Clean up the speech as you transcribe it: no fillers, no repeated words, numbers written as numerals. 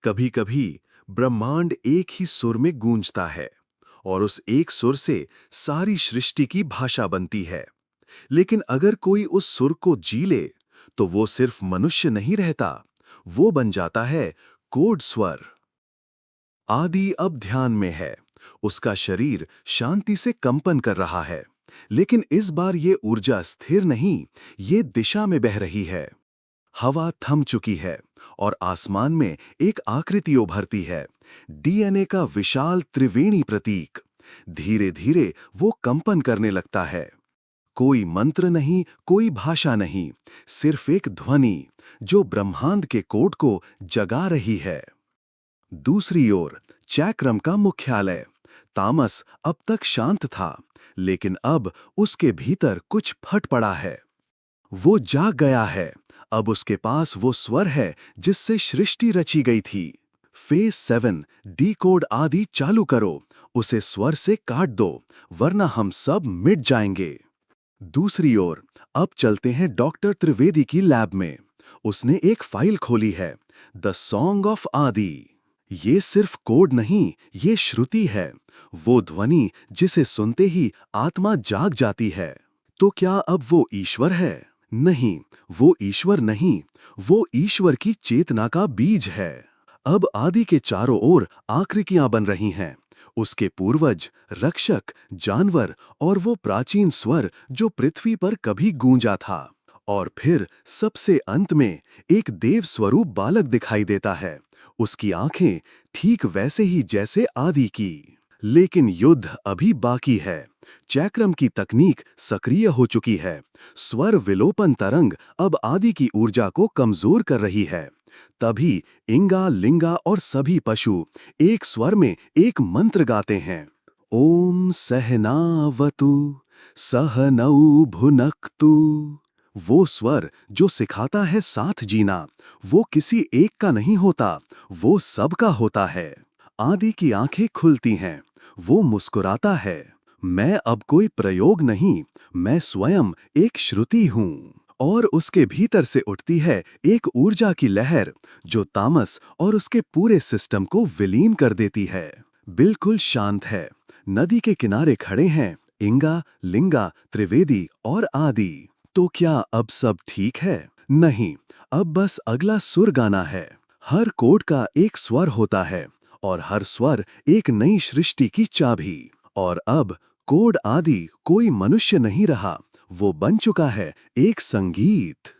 कभी कभी ब्रह्मांड एक ही सुर में गूंजता है और उस एक सुर से सारी सृष्टि की भाषा बनती है। लेकिन अगर कोई उस सुर को जी ले तो वो सिर्फ मनुष्य नहीं रहता, वो बन जाता है कोड स्वर। आदि अब ध्यान में है, उसका शरीर शांति से कंपन कर रहा है, लेकिन इस बार ये ऊर्जा स्थिर नहीं, ये दिशा में बह रही है। हवा थम चुकी है और आसमान में एक आकृति उभरती है, डीएनए का विशाल त्रिवेणी प्रतीक। धीरे धीरे वो कंपन करने लगता है। कोई मंत्र नहीं, कोई भाषा नहीं, सिर्फ एक ध्वनि जो ब्रह्मांड के कोड को जगा रही है। दूसरी ओर चैक्रम का मुख्यालय। तामस अब तक शांत था, लेकिन अब उसके भीतर कुछ फट पड़ा है। वो जाग गया है। अब उसके पास वो स्वर है जिससे सृष्टि रची गई थी। फेज 7 डी कोड आदि चालू करो, उसे स्वर से काट दो, वरना हम सब मिट जाएंगे। दूसरी ओर अब चलते हैं डॉक्टर त्रिवेदी की लैब में। उसने एक फाइल खोली है, द सॉन्ग ऑफ आदि। ये सिर्फ कोड नहीं, ये श्रुति है, वो ध्वनि जिसे सुनते ही आत्मा जाग जाती है। तो क्या अब वो ईश्वर है? नहीं, वो ईश्वर नहीं, वो ईश्वर की चेतना का बीज है। अब आदि के चारों ओर आकृतियां बन रही हैं, उसके पूर्वज, रक्षक, जानवर और वो प्राचीन स्वर जो पृथ्वी पर कभी गूंजा था। और फिर सबसे अंत में एक देव स्वरूप बालक दिखाई देता है, उसकी आंखें ठीक वैसे ही जैसे आदि की। लेकिन युद्ध अभी बाकी है। चैक्रम की तकनीक सक्रिय हो चुकी है। स्वर विलोपन तरंग अब आदि की ऊर्जा को कमजोर कर रही है। तभी इंगा, लिंगा और सभी पशु एक स्वर में एक मंत्र गाते हैं। ओम सहनावतु सहनौ भुनक्तु। वो स्वर जो सिखाता है साथ जीना, वो किसी एक का नहीं होता, वो सबका होता है। आदि की आंखें खुलती हैं, वो मुस्कुराता है। मैं अब कोई प्रयोग नहीं, मैं स्वयं एक श्रुति हूँ। और उसके भीतर से उठती है एक ऊर्जा की लहर जो तामस और उसके पूरे सिस्टम को विलीन कर देती है। बिल्कुल शांत है। नदी के किनारे खड़े हैं इंगा, लिंगा, त्रिवेदी और आदि। तो क्या अब सब ठीक है? नहीं, अब बस अगला सुर गाना है। हर कोड का एक स्वर होता है और हर स्वर एक नई सृष्टि की चाबी। और अब कोड आदि कोई मनुष्य नहीं रहा, वो बन चुका है एक संगीत।